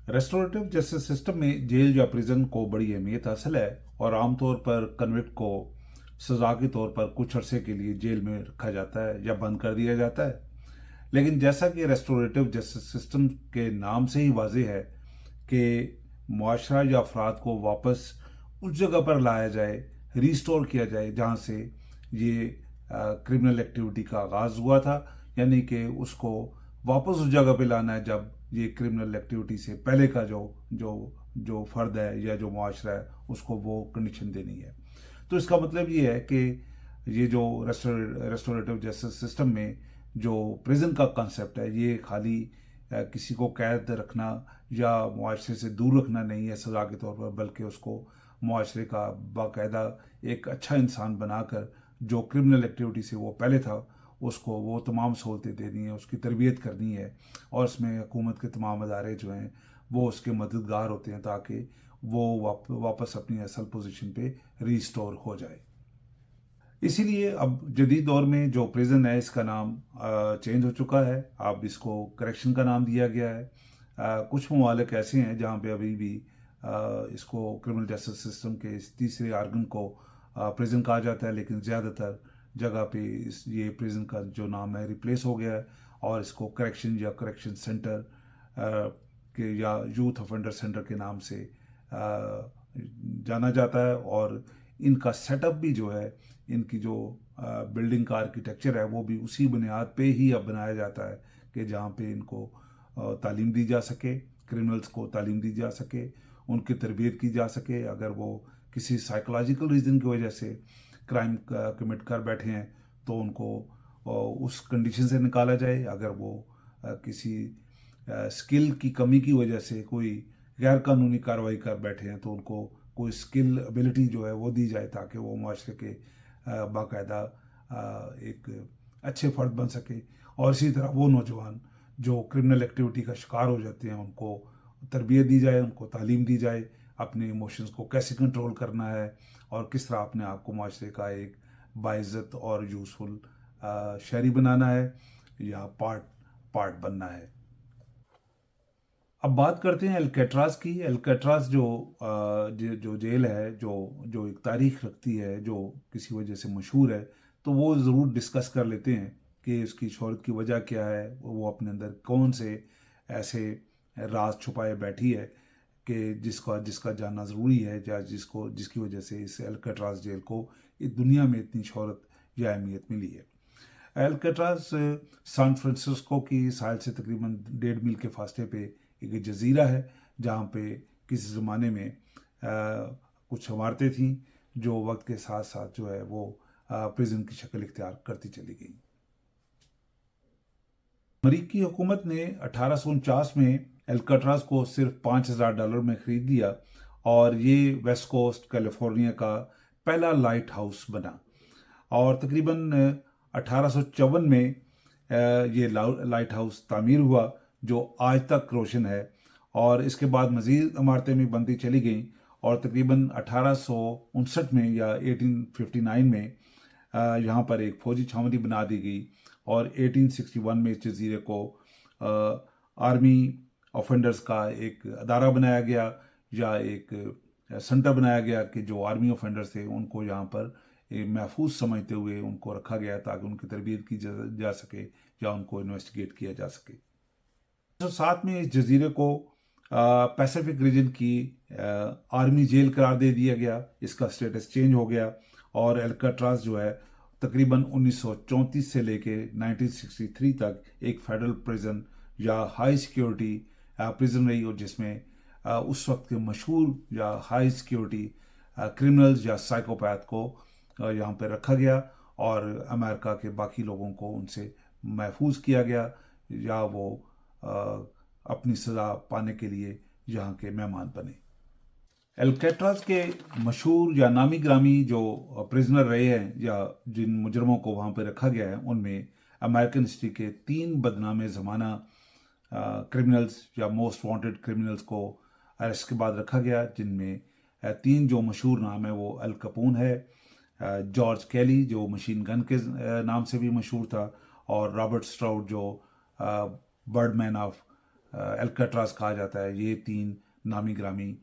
Restorative justice system में jail या prison को बड़ी अहमियत हासिल है और आमतौर पर कन्विक्ट को सजा के तौर पर कुछ अरसे के लिए जेल में रखा जाता है या बंद कर दिया जाता है। लेकिन जैसा कि रेस्टोरेटिव जस्टिस सिस्टम के नाम से ही वाजह है कि मुआशरा या अफराद को वापस उस जगह पर लाया जाए, रिस्टोर किया जाए जहाँ से ये क्रिमिनल एक्टिविटी का आगाज़ हुआ था, यानी कि उसको वापस उस जगह पे लाना है जब ये क्रिमिनल एक्टिविटी से पहले का जो जो जो फर्द है या जो मुआशरा है उसको वो कंडीशन देनी है। तो इसका मतलब ये है कि ये जो रेस्टोरेटिव जस्टिस सिस्टम में जो प्रिजन का कंसेप्ट है ये खाली किसी को कैद रखना या मुआशरे से दूर रखना नहीं है सज़ा के तौर पर, बल्कि उसको मुआशरे का बाकायदा एक अच्छा इंसान बनाकर जो क्रिमिनल एक्टिविटी से वो पहले था उसको वो तमाम सहूलतें देनी है, उसकी तरबियत करनी है और इसमें हुकूमत के तमाम अदारे जो हैं वो उसके मददगार होते हैं ताकि वो वापस अपनी असल पोजीशन पे रिस्टोर हो जाए। इसीलिए अब जदीद दौर में जो प्रिजन है इसका नाम चेंज हो चुका है, अब इसको करेक्शन का नाम दिया गया है। कुछ ममालिक ऐसे हैं जहाँ पे अभी भी इसको क्रिमिनल जस्टिस सिस्टम के इस तीसरे आर्गन को प्रिजन कहा जाता है, लेकिन ज़्यादातर जगह पे ये प्रिजन का जो नाम है रिप्लेस हो गया है और इसको करेक्शन या करेक्शन सेंटर के या यूथ ऑफेंडर सेंटर के नाम से जाना जाता है। और इनका सेटअप भी जो है, इनकी जो बिल्डिंग का आर्किटेक्चर है वो भी उसी बुनियाद पे ही अब बनाया जाता है कि जहाँ पे इनको तालीम दी जा सके, क्रिमिनल्स को तालीम दी जा सके, उनकी तरबियत की जा सके। अगर वो किसी साइकोलॉजिकल रीज़न की वजह से क्राइम कमिट कर बैठे हैं तो उनको उस कंडीशन से निकाला जाए। अगर वो किसी स्किल की कमी की वजह से कोई गैर कानूनी कार्रवाई कर बैठे हैं तो उनको कोई स्किल एबिलिटी जो है वो दी जाए ताकि वो माशरे के बाकायदा एक अच्छे फ़र्द बन सके। और इसी तरह वो नौजवान जो क्रिमिनल एक्टिविटी का शिकार हो जाते हैं उनको तरबियत दी जाए, उनको तालीम दी जाए अपने इमोशंस को कैसे कंट्रोल करना है और किस तरह अपने आप को माशरे का एक बाइज़्ज़त और यूज़फुल शहरी बनाना है या पार्ट पार्ट बनना है। अब बात करते हैं एल्केट्राज की। एल्केट्राज जो जेल है जो जो एक तारीख रखती है, जो किसी वजह से मशहूर है, तो वो ज़रूर डिस्कस कर लेते हैं कि उसकी शोहरत की वजह क्या है, वो अपने अंदर कौन से ऐसे राज छुपाए बैठी है कि जिसका जिसका जानना ज़रूरी है या जिसकी वजह से इस एल्केट्राज जेल को इस दुनिया में इतनी शोहरत या अहमियत मिली है। एल्केट्राज सैन फ्रांसिस्को की साहिल से तकरीबन 1.5 मील के फासले पे एक जजीरा है जहाँ पे किसी ज़माने में कुछ इमारतें थीं जो वक्त के साथ साथ जो है वो प्रिजन की शक्ल इख्तियार करती चली गई। अमरीकी हुकूमत ने 1849 में एल्केट्राज को सिर्फ $5,000 में ख़रीद लिया और ये वेस्ट कोस्ट कैलिफोर्निया का पहला लाइट हाउस बना। और तकरीबन 1854 में ये लाइट हाउस तामीर हुआ जो आज तक रोशन है। और इसके बाद मज़ीद इमारतें भी बनती चली गईं और तकरीबन 1859 में या 1859 में यहाँ पर एक फ़ौजी छावनी बना दी गई और 1861 में इस जजीरे को आर्मी ऑफेंडर्स का एक अदारा बनाया गया या एक सेंटर बनाया गया कि जो आर्मी ऑफेंडर्स थे उनको यहाँ पर महफूज समझते हुए उनको रखा गया ताकि उनकी तरबियत की जा सके या उनको इन्वेस्टिगेट किया जा सके। 1907 में इस जजीरे को पैसिफिक रीजन की आर्मी जेल करार दे दिया गया, इसका स्टेटस चेंज हो गया और एल्केट्राज जो है तकरीबन 1934 से लेके 1963 तक एक फेडरल प्रिजन या हाई सिक्योरिटी प्रिजन रही और जिसमें उस वक्त के मशहूर या हाई सिक्योरिटी क्रिमिनल्स या साइकोपैथ को यहाँ पर रखा गया और अमेरिका के बाकी लोगों को उनसे महफूज किया गया या वो अपनी सज़ा पाने के लिए यहाँ के मेहमान बने। एल्केट्राज के मशहूर या नामी ग्रामी जो प्रिजनर रहे हैं या जिन मुजरमों को वहाँ पर रखा गया है उनमें अमेरिकन हिस्ट्री के 3 बदनामे ज़माना क्रिमिनल्स या मोस्ट वांटेड क्रिमिनल्स को अरेस्ट के बाद रखा गया, जिनमें 3 जो मशहूर नाम है वो अल कैपोन है, जॉर्ज कैली जो मशीन गन के नाम से भी मशहूर था और रॉबर्ट स्ट्राउड जो बर्डमैन ऑफ الکٹراز کہا جاتا ہے. یہ 3 نامی گرامی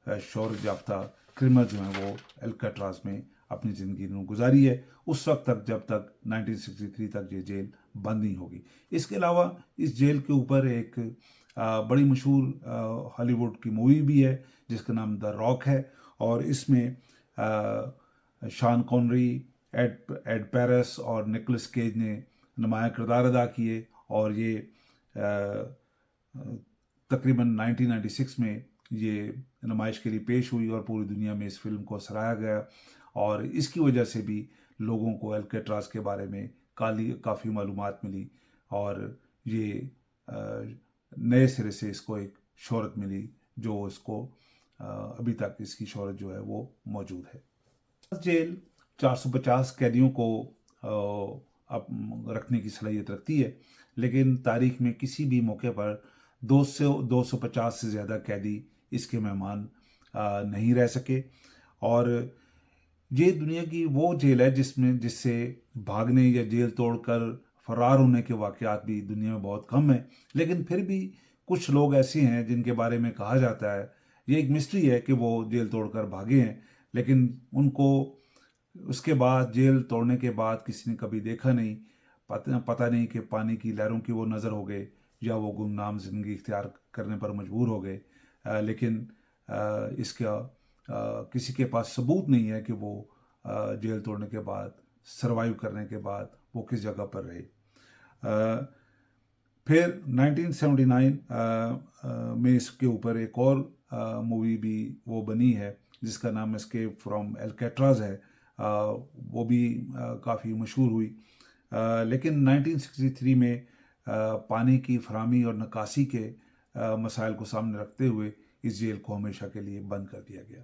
شہرت یافتہ کرمنل جو ہیں وہ الکٹراز میں اپنی زندگی نے گزاری ہے اس وقت تک جب تک 1963 تک یہ جیل بند نہیں ہوگی. اس کے علاوہ اس جیل کے اوپر ایک بڑی مشہور ہالی ووڈ کی مووی بھی ہے جس کا نام دا راک ہے, اور اس میں شان کونری, ایڈ پیرس اور نکولس کیج نے نمایاں کردار ادا کیے, اور یہ تقریباً 1996 میں یہ نمائش کے لیے پیش ہوئی اور پوری دنیا میں اس فلم کو سراہا گیا, اور اس کی وجہ سے بھی لوگوں کو الکٹراز کے بارے میں کافی معلومات ملی, اور یہ نئے سرے سے اس کو ایک شہرت ملی جو اس کو ابھی تک اس کی شہرت جو ہے وہ موجود ہے. جیل 450 قیدیوں کو رکھنے کی صلاحیت رکھتی ہے, لیکن تاریخ میں کسی بھی موقع پر 250 سے زیادہ قیدی اس کے مہمان نہیں رہ سکے. اور یہ دنیا کی وہ جیل ہے جس سے بھاگنے یا جیل توڑ کر فرار ہونے کے واقعات بھی دنیا میں بہت کم ہیں, لیکن پھر بھی کچھ لوگ ایسے ہیں جن کے بارے میں کہا جاتا ہے, یہ ایک مسٹری ہے کہ وہ جیل توڑ کر بھاگے ہیں, لیکن ان کو اس کے بعد جیل توڑنے کے بعد کسی نے کبھی دیکھا نہیں, پتہ نہیں کہ پانی کی لہروں کی وہ نظر ہو گئے یا وہ گمنام زندگی اختیار کرنے پر مجبور ہو گئے, لیکن اس کا کسی کے پاس ثبوت نہیں ہے کہ وہ جیل توڑنے کے بعد سروائیو کرنے کے بعد وہ کس جگہ پر رہے. پھر 1979 میں اس کے اوپر ایک اور مووی بھی وہ بنی ہے جس کا نام اسکیپ فرام الکٹراز ہے, وہ بھی کافی مشہور ہوئی, لیکن 1963 میں پانی کی فراہمی اور نکاسی کے مسائل کو سامنے رکھتے ہوئے اس جیل کو ہمیشہ کے لیے بند کر دیا گیا.